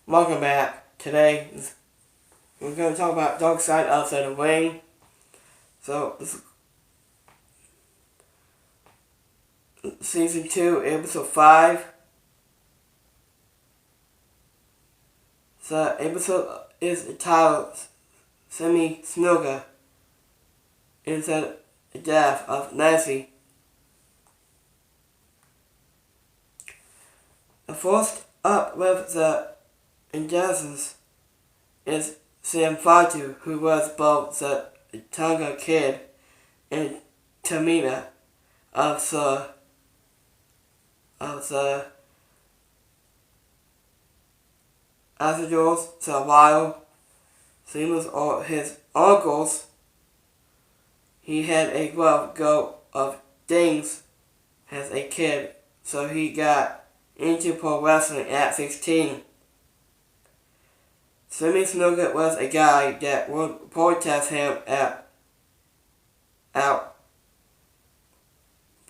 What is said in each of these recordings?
Welcome back. Today we're going to talk about Dark Side Outside the Ring. So, this is Season 2, Episode 5. The episode is entitled Snuka. It's the death of Nancy. First up with the injustice is Sam Fatu, who was both the Tonga Kid and Tamina of the Azadors, the Wild. Same as all his uncles. He had a rough go of things as a kid, so he got into pro wrestling at 16. Snuka was a guy that would protest him out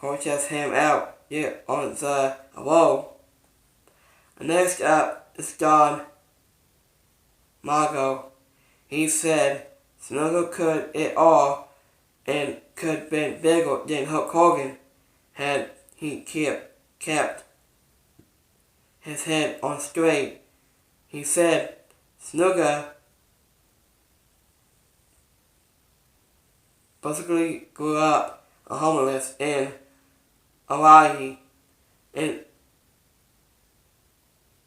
on the road. Next up is Don Mago. He said Snuka could it all and could been bigger than Hulk Hogan had he kept his head on straight. He said Snuka basically grew up homeless in Hawaii and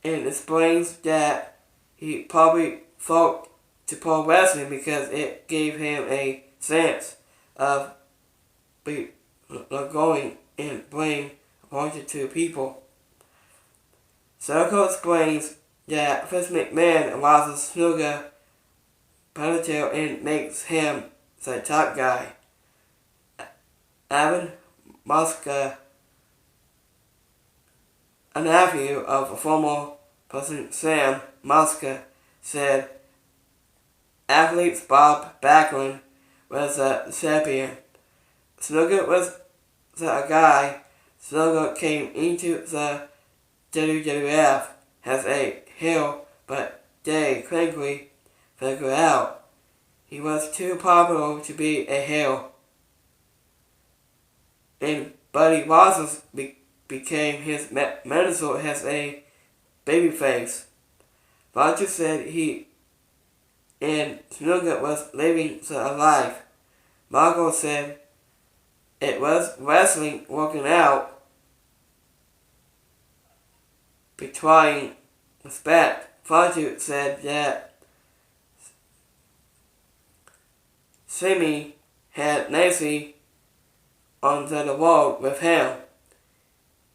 explains that he probably fought to pro wrestling because it gave him a sense of going and bring attention to people. Circle explains that Vince McMahon allows Snuka Predator and makes him the top guy. Evan Muska, a nephew of former President Sam Muska, said athlete Bob Backlund was a champion. Snuka was the guy. Snuka came into the WWF as a heel, but they quickly figured out he was too popular to be a heel. And Buddy Rogers became his mentor as a babyface. Rogers said he and Snuka was living the life. Margot said it was wrestling working out, betraying respect. Fatu said that Simi had Nancy on the road with him.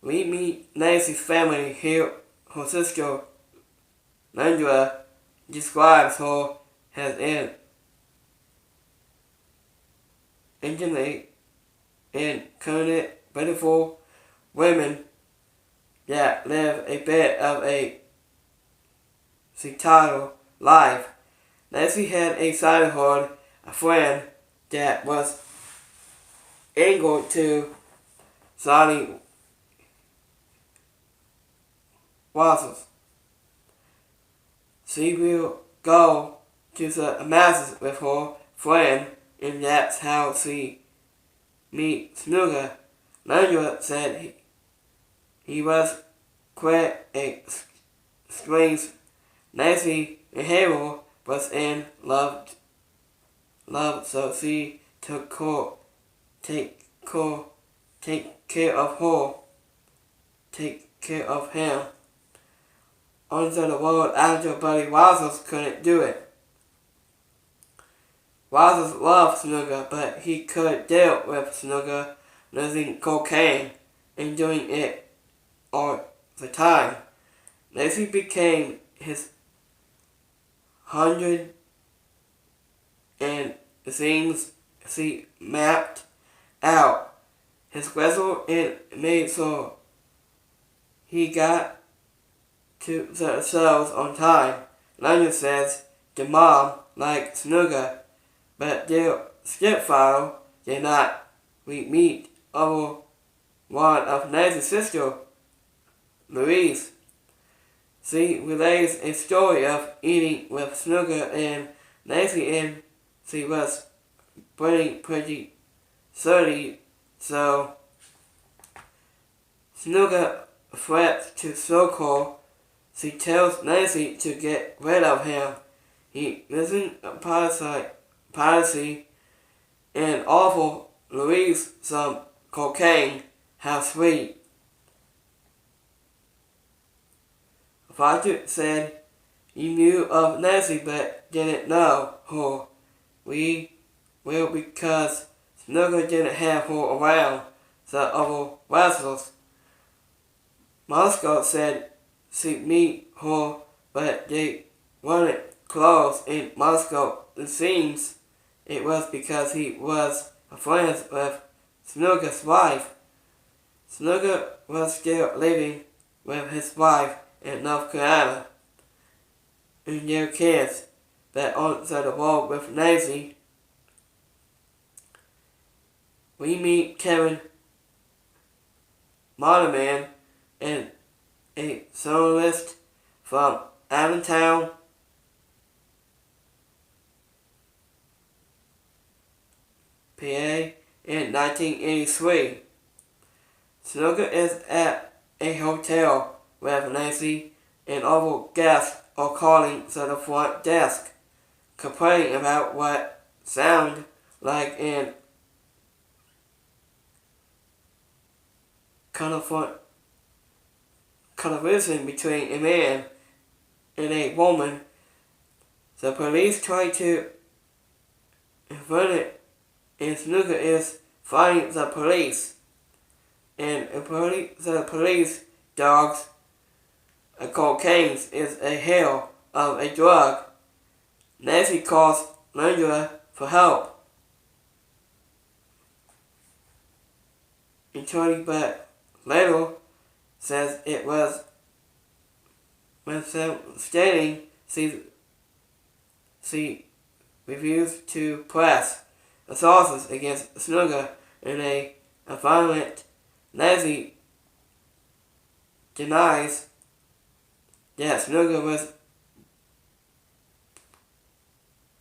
We meet Nancy's family here. Her sister, Landra, describes her as an intimate and kind, beautiful women that live a bit of a sectarian life. Nancy had a childhood a friend that was angled to Sonny Wassels. She will go to the masses with her friend, and that's how she meets Snuka. Landra said he was quite a strange. Nancy and Harold was in love, so she take care of him. Onto the world after Buddy Rogers couldn't do it. Rogers loved Snuka, but he could deal with Snuka using cocaine and doing it all the time. Nancy became his 100 and things she mapped out his schedule and made so he got to the shows on time. Landra says the mom liked Snuka, but their stepfather did not. We meet over one of Nancy's sister, Louise. she relays a story of eating with Snuka and Nancy, and she was pretty surly, so Snuka threats to Sokol. She tells Nancy to get rid of him. He isn't a policy and offers Louise some cocaine. How sweet. Roger said he knew of Nancy but didn't know her. Well, because Snuka didn't have her around the other wrestlers. Moscow said she'd meet her, but they weren't close in Moscow. It seems it was because he was friends with Snuka's wife. Snuka was still living with his wife in North Carolina and their kids, but on the road with Nancy. We meet Kevin Monoman and a soloist from Allentown, PA in 1983. Snuka is at a hotel with Nancy and other guests are calling to the front desk, complaining about what sound like an conversation between a man and a woman. The police try to avert it, and Snuka is fighting the police. And the police dogs cocaine is a hell of a drug. Nancy calls Landra for help. But later says it was stating she refused to press the charges against Snuka in a violent. Nancy denies that Snuka was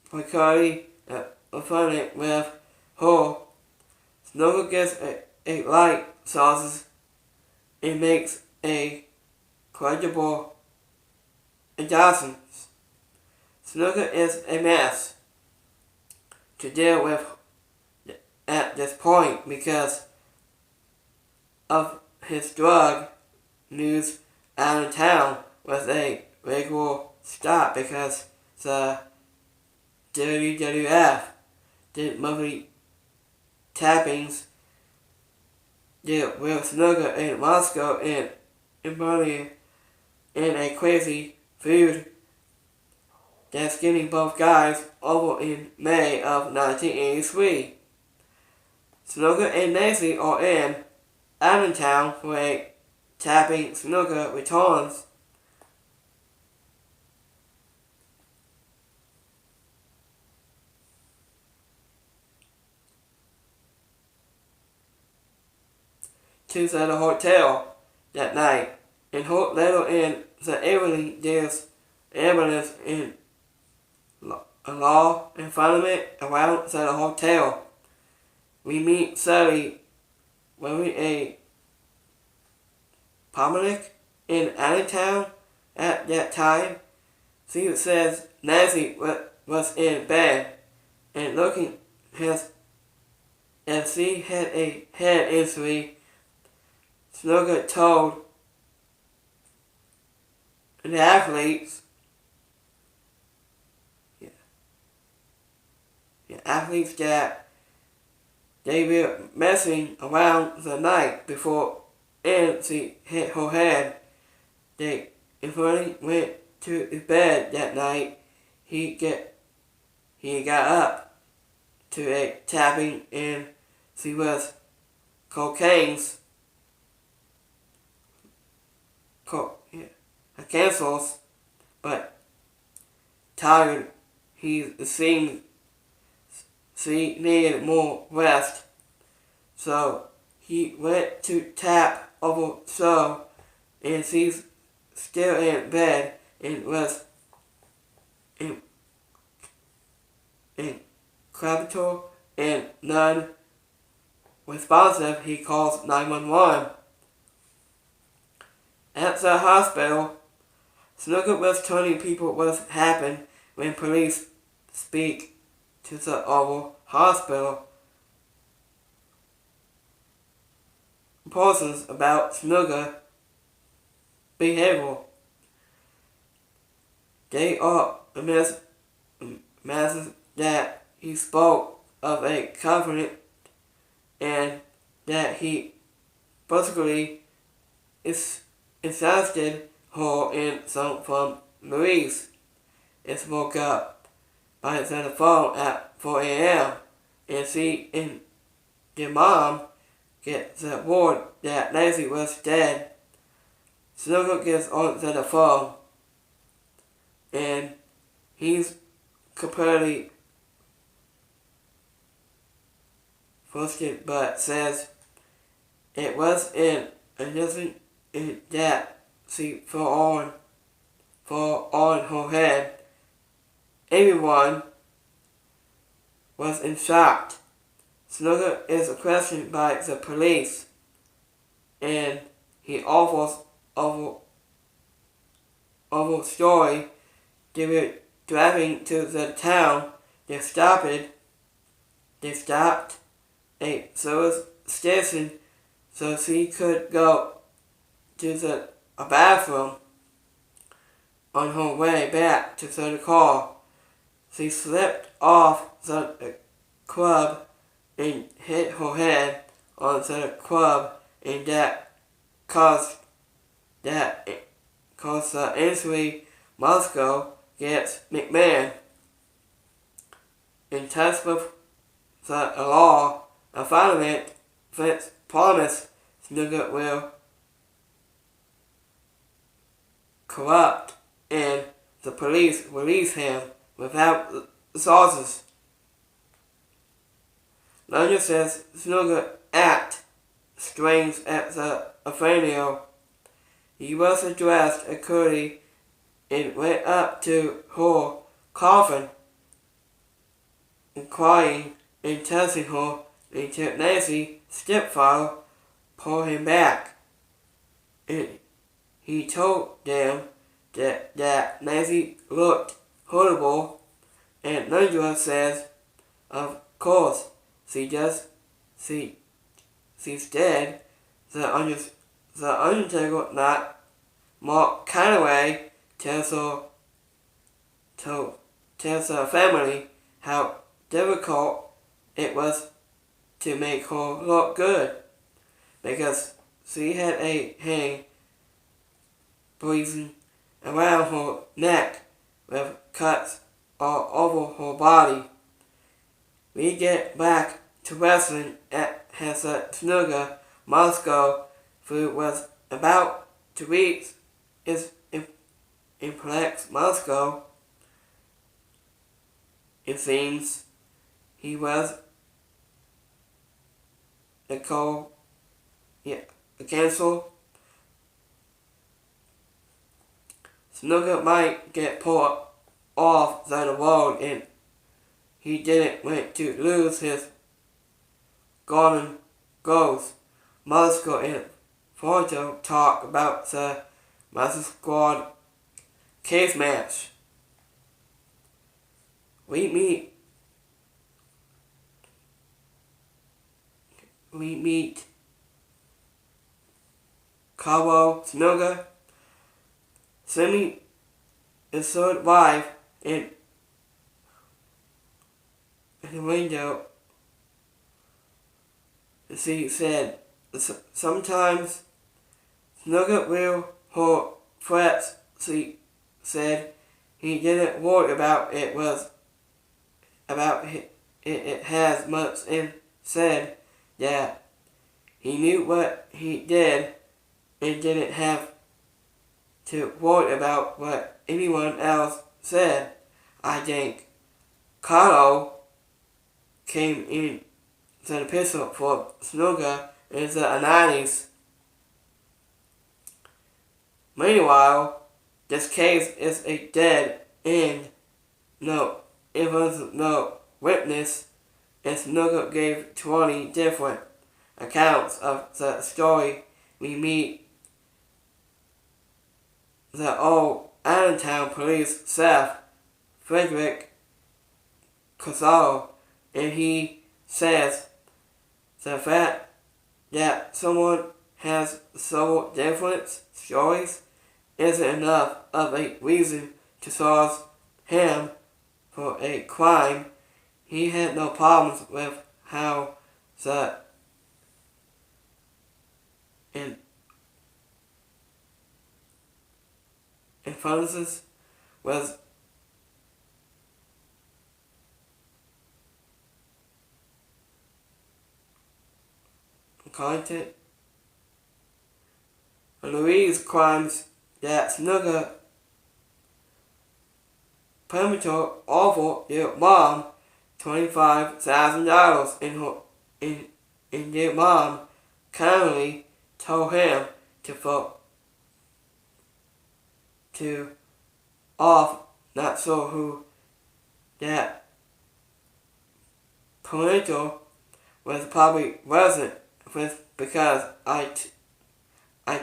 precariously offended with her. Snuka gets a light charges and makes a credible adjustment. Snuka is a mess to deal with at this point because of his drug news. Allentown was a regular stop because the WWF did monthly tappings, did with Snuka in Moscow and in Berlin in a crazy feud that's getting both guys over in May of 1983. Snuka and Nancy are in Allentown for a tapping. Snuka returns to the hotel that night and later in the evening there's ambulance and law enforcement around the hotel. We meet Sally wearing a pomade in Allentown at that time. She says Nancy was in bed and looking as she had a head injury. Snuka told the athletes that they were messing around the night before and she hit her head. They went to bed that night. He got up to a tapping and she was cocaine's cancels, but tired. He seemed she needed more rest, so he went to tap over so, and she still in bed and was incapable and non-responsive. He calls 911. At the hospital, Snuka was telling people what happened when police speak to the Oval Hospital persons about Snuka behavior. They are amazed that he spoke of a covenant and that he basically insisted her in some from Louise. Is woke up by the phone at 4 a.m. and she and their mom get the word that Nancy was dead. Snuka gets on the phone and he's completely frustrated but says it was an innocent that she fell on her head. Everyone was in shock. Snuka is questioned by the police and he offers over story. They were driving to the town. They stopped a service station so she could go to the bathroom. On her way back to the car, she slipped off the club and hit her head on the club, and that caused the injury. Moscow gets McMahon in touch with the law environment. Fitz promised Snuka will corrupt and the police release him without sources. London says Snuka act strange at the funeral. He was dressed accordingly and went up to her coffin and crying and touching her until Nancy, stepfather, pulled him back. And he told them that Nancy looked horrible, and Nandra says, of course, she's dead. The Undertaker, not Mark Calloway, tells her family how difficult it was to make her look good because she had a hang poison around her neck with cuts all over her body. We get back to wrestling at Snuka. Moscow who was about to reach its implex Moscow. It seems he was cancel. Snuka might get pulled off the road and he didn't want to lose his golden goals. Moscow and Forto talk about the Master Squad case match. We meet Cabo Snuka, Simi, his third wife, in the window. She said, sometimes Snuka will her threats. She said he didn't worry about it it has much and said that he knew what he did and didn't have to worry about what anyone else said. I think Carlo came in the pistol for Snuka in the 90s. Meanwhile, this case is a dead end. No evidence, no witness, and Snuka gave 20 different accounts of the story. We meet the old Allentown police chief, Frederick Casaro, and he says the fact that someone has several different stories isn't enough of a reason to charge him for a crime. He had no problems with how the influences was content. Louise crimes that Snuka premature offered their mom $25,000 in their mom kindly told him to off, not sure who that parental was, probably wasn't with, because I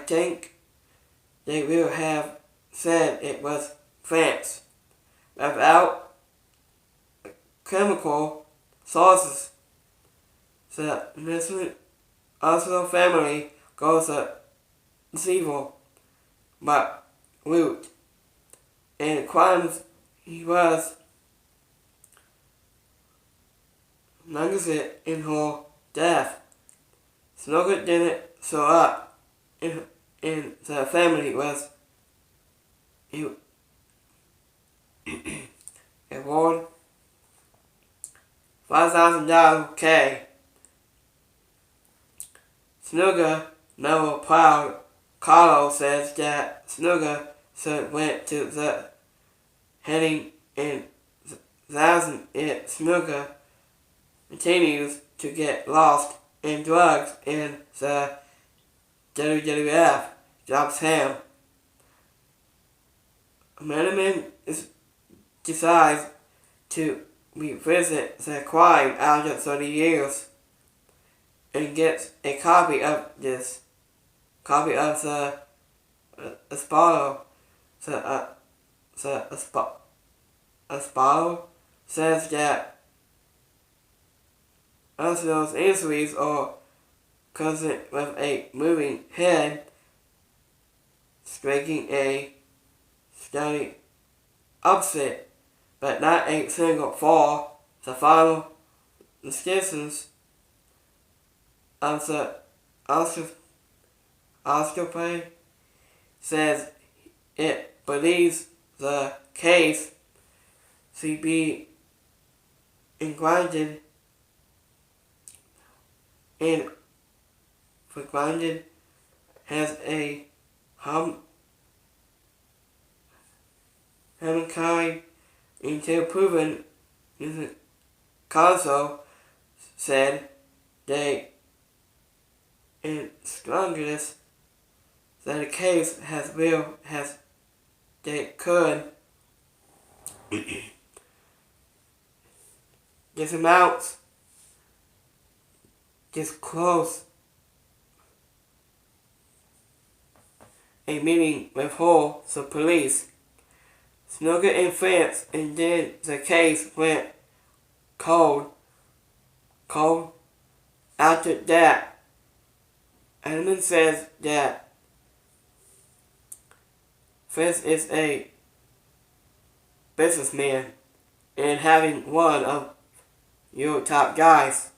think they will have said it was France. Without chemical sources, the innocent Oslo family goes a civil but route. And crimes he was negligent in her death. Snuka didn't show up in the family was award $5,000 K. Snuka never proud. Carlo says that Snuka should went to the heading in thousand. It Snuka continues to get lost in drugs in the WWF drops him. Miniman decides to revisit the crime after 30 years and gets a copy of the Esparo. The Esparo says that Oslo's injuries are caused with a moving head, striking a steady upset, but not a single fall. The final descriptions of the osteopathy says it believes the case to be grounded and grounded has a humankind until proven. Council said they in strongest that the case has they could this amounts just close a meeting with Hall, the police. Snuka in France, and then the case went cold. After that, Edelman says that Fritz is a businessman and having one of your top guys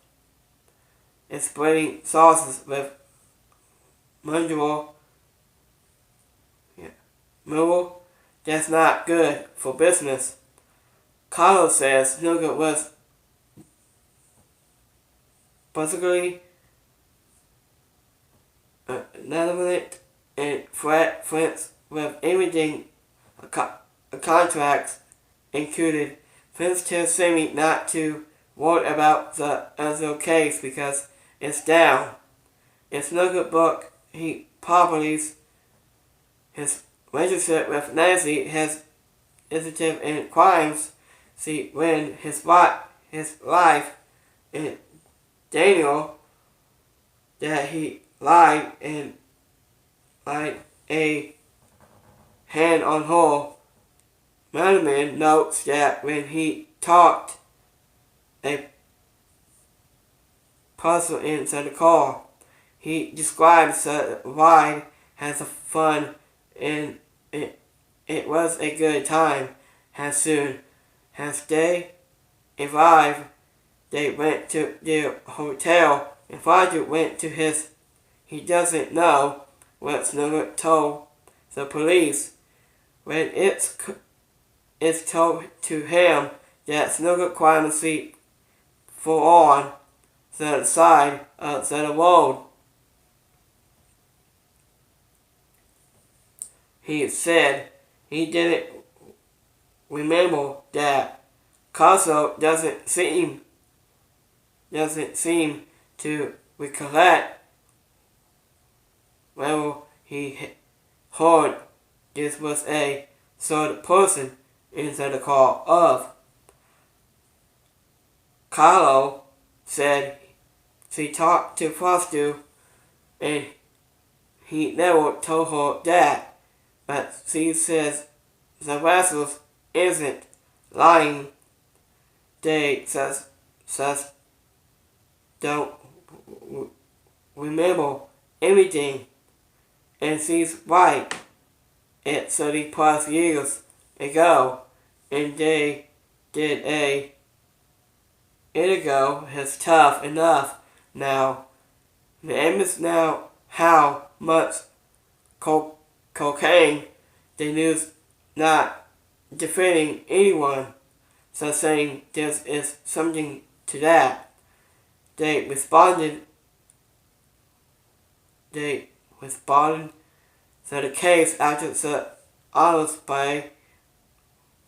and spreading sauces with Mundial. That's not good for business. Carlos says Snuka was basically benevolent and friends with everything contracts included. Friends tell Sammy not to worry about the Enzo case because it's down. In Snuka book, he properties his relationship with Nancy, his initiative in crimes, see when his life in Daniel, that he lied and like a hand on hole. Merriman notes that when he talked a person inside the car, he describes the ride as a fun and it was a good time. As soon as they arrived, they went to their hotel and Roger went to his. He doesn't know what Snuka told the police. When it's told to him that Snuka climbed the seat full on the side of the road. He said he didn't remember that. Caso doesn't seem to recollect whether he heard this was a third person inside the car of. Carlo said she talked to Foster and he never told her that, but she says the vessels isn't lying. They says don't remember everything, and she's right. It's 30 plus years ago, and they did it ago is tough enough now. The aim is now how much cocaine the news not defending anyone, so saying there is something to that. They responded to the case after the autopsy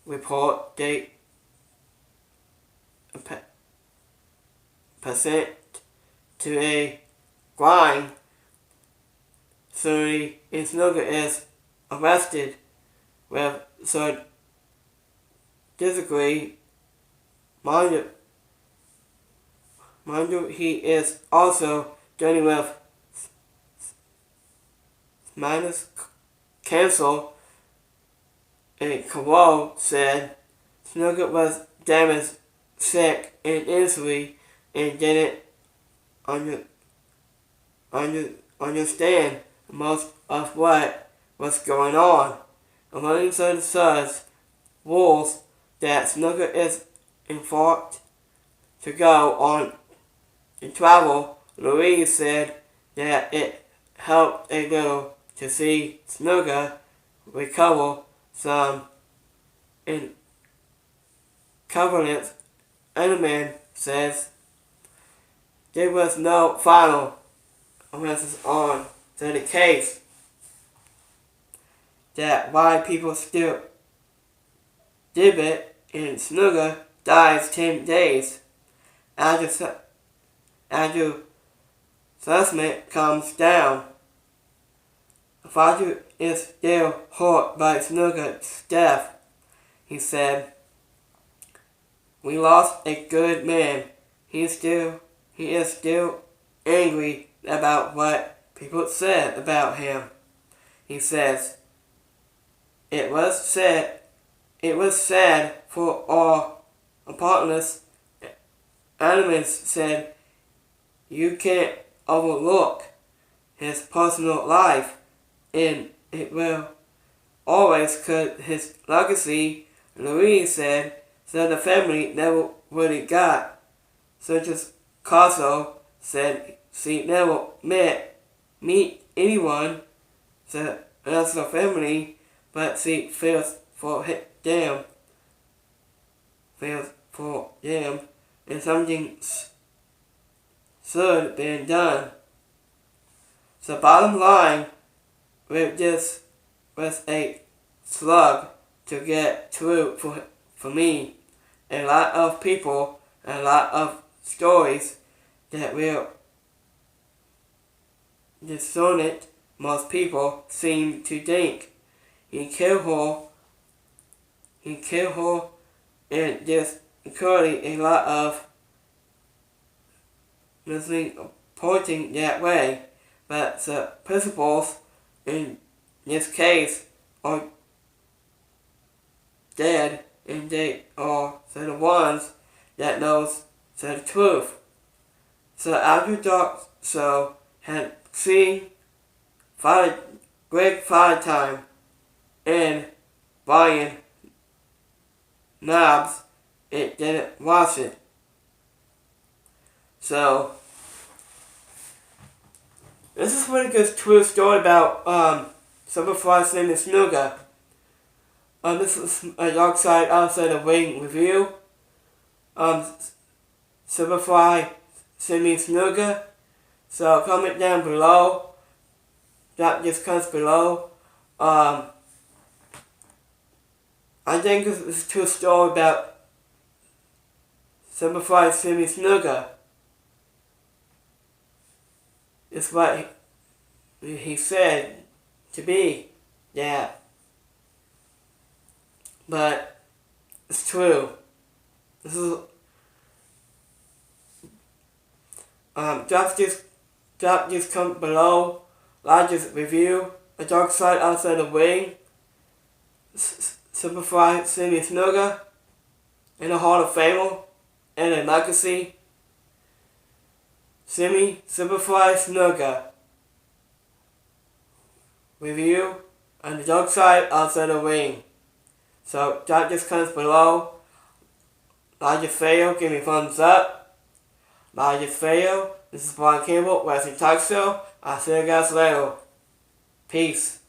report. They percent to a grind. 30 Snuka is arrested with third degree. Mind you, he is also dealing with minus cancer. And Carroll said Snuka was damaged, sick, and injury, and didn't understand most of what was going on. According to the Sun's rules that Snuka is enforced to go on and travel, Louise said that it helped a little to see Snuka recover some in covenants. Enderman says there was no final emphasis on the case. That why people still did it, and Snuka dies 10 days after assessment comes down. Father is still hurt by Snuka's death. He said, "We lost a good man. He is still angry about what people said about him." He says, It was sad for our partners." Adams said, "You can't overlook his personal life, and it will always cut his legacy." Louise said, "So the family never really got." Such as Caso said she never meet anyone as the family, but she feels for them, and something should have been done. The bottom line with this was a slug to get through for me. A lot of people, a lot of stories that will discern it. Most people seem to think he killed her and just incurring a lot of nothing pointing that way. But the principals in this case are dead, and they are the ones that knows the truth. So after dark show had seen Greg Time and Brian Knobs, it didn't watch it. So this is a really good true story about Superfly's name is Snuka. This is a Dark Side Outside the Ring review. Superfly send me Snuka. So comment down below. Drop your comments below. I think this is a true story about Superfly send me Snuka. It's what he said to be that. But it's true. This is drop this comment below. Like this review. A Dark Side Outside the Ring. Superfly Simi Snuka. In the Hall of Fame. And a legacy. Superfly Snuka. Review on the Dark Side Outside the Ring. So drop this comments below. Like this video, give me a thumbs up. Like this video. This is Brian Campbell, Wrestling Talk Show. I'll see you guys later. Peace.